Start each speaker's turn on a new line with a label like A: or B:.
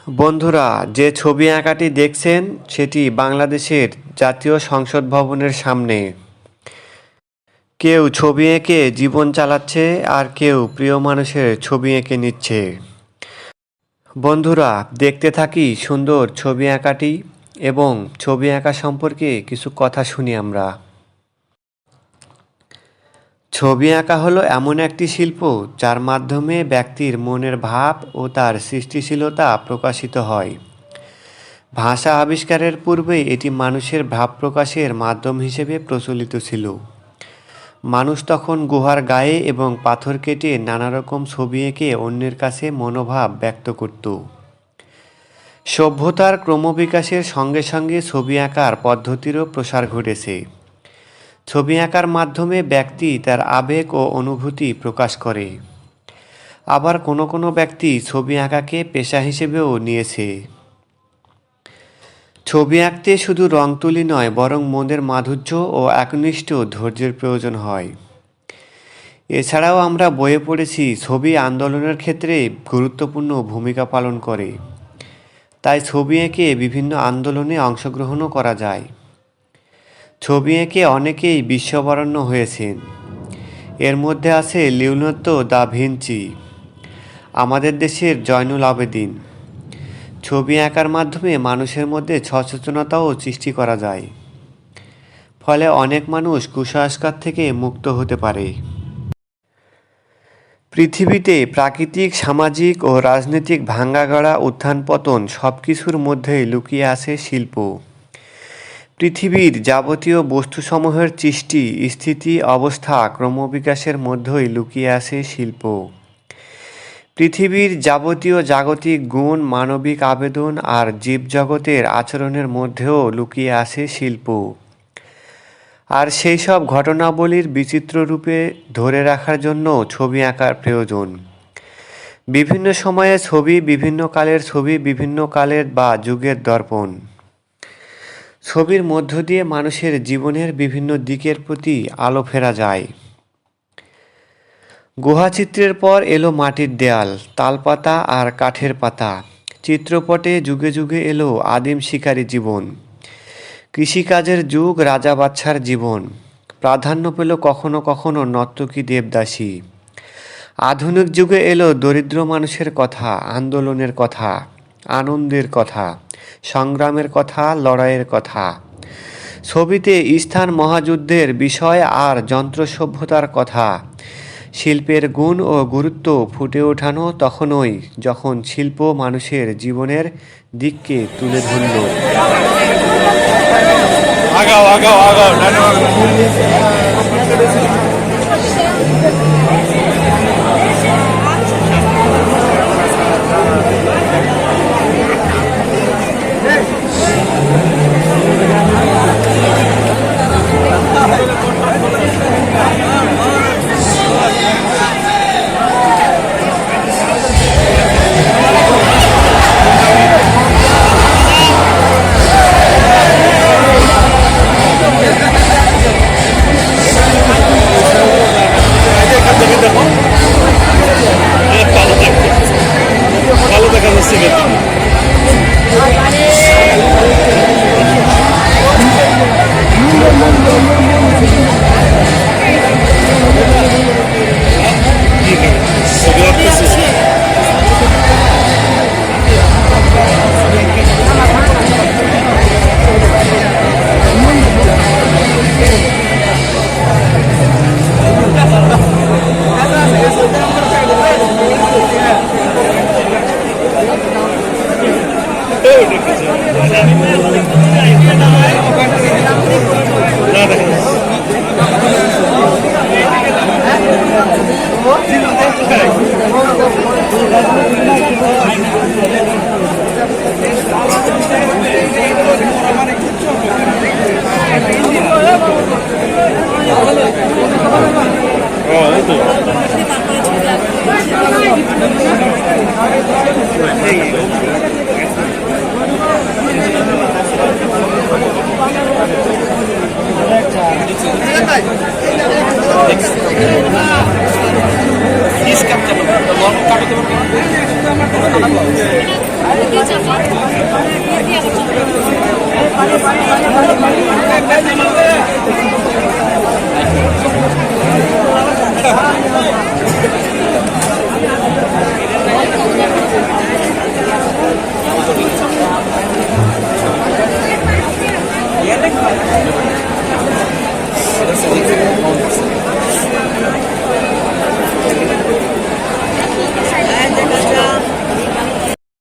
A: বন্ধুরা, যে ছবি আঁকাটি দেখছেন সেটি বাংলাদেশের জাতীয় সংসদ ভবনের সামনে। কেউ ছবি এঁকে জীবন চালাচ্ছে আর কেউ প্রিয় মানুষের ছবি এঁকে নিচ্ছে। বন্ধুরা, দেখতে থাকি সুন্দর ছবি আঁকাটি এবং ছবি আঁকা সম্পর্কে কিছু কথা শুনি আমরা। ছবি আঁকা হলো এমন একটি শিল্প যার মাধ্যমে ব্যক্তির মনের ভাব ও তার সৃষ্টিশীলতা প্রকাশিত হয়। ভাষা আবিষ্কারের পূর্বে এটি মানুষের ভাব প্রকাশের মাধ্যম হিসেবে প্রচলিত ছিল। মানুষ তখন গুহার গায়ে এবং পাথর কেটে নানা রকম ছবি এঁকে অন্যের কাছে মনোভাব ব্যক্ত করত। সভ্যতার ক্রমবিকাশের সঙ্গে সঙ্গে ছবি আঁকার পদ্ধতিরও প্রসার ঘটেছে। ছবি আঁকার মাধ্যমে ব্যক্তি তার আবেগ ও অনুভূতি প্রকাশ করে। আবার কোনো কোনো ব্যক্তি ছবি আঁকাকে পেশা হিসেবেও নিয়েছে। ছবি আঁকতে শুধু রং তুলি নয়, বরং মনের মাধুর্য ও একনিষ্ঠ ধৈর্যের প্রয়োজন হয়। এছাড়াও আমরা বইয়ে পড়েছি ছবি আন্দোলনের ক্ষেত্রে গুরুত্বপূর্ণ ভূমিকা পালন করে। তাই ছবি এঁকে বিভিন্ন আন্দোলনে অংশগ্রহণও করা যায়। ছবি এঁকে অনেকেই বিশ্ববরেণ্য হয়েছেন। এর মধ্যে আছে লিওনার্দো দা ভিঞ্চি, আমাদের দেশের জয়নুল আবেদিন। ছবি আঁকার মাধ্যমে মানুষের মধ্যে সচেতনতাও সৃষ্টি করা যায়। ফলে অনেক মানুষ কুসংস্কার থেকে মুক্ত হতে পারে। পৃথিবীতে প্রাকৃতিক, সামাজিক ও রাজনৈতিক ভাঙ্গাগড়া, উত্থান পতন সব কিছুর মধ্যেই লুকিয়ে আছে শিল্প। পৃথিবীর যাবতীয় বস্তুসমূহের সৃষ্টি, স্থিতি, অবস্থা, ক্রমবিকাশের মধ্যেই লুকিয়ে আছে শিল্প। পৃথিবীর যাবতীয় জাগতিক গুণ, মানবিক আবেদন আর জীবজগতের আচরণের মধ্যেও লুকিয়ে আছে শিল্প। আর সেই সব ঘটনাবলীর বিচিত্র রূপে ধরে রাখার জন্য ছবি আঁকার প্রয়োজন। বিভিন্ন সময়ে ছবি, বিভিন্ন কালের ছবি, বিভিন্ন কালের বা যুগের দর্পণ। ছবির মধ্য দিয়ে মানুষের জীবনের বিভিন্ন দিকের প্রতি আলো ফেরা যায়। গুহাচিত্রের পর এলো মাটির দেয়াল, তালপাতা আর কাঠের পাতা। চিত্রপটে যুগে যুগে এলো আদিম শিকারী জীবন, কৃষিকাজের যুগ, রাজা বাদশার জীবন। প্রাধান্য পেল কখনো কখনো নর্তকী, দেবদাসী। আধুনিক যুগে এলো দরিদ্র মানুষের কথা, আন্দোলনের কথা, আনন্দের কথা, সংগ্রামের কথা, লড়াইয়ের কথা। ছবিতে স্থান, মহাযুদ্ধের বিষয় আর যন্ত্র সভ্যতার কথা। শিল্পের গুণ ও গুরুত্ব ফুটে ওঠানো তখনই যখন শিল্প মানুষের জীবনের দিককে তুলে ধরল।
B: আগাও আগাও আগাও ভালো দেখা যাচ্ছে
C: Discount দিয়ে চাপা দিয়ে দিয়ে আবার চাপা।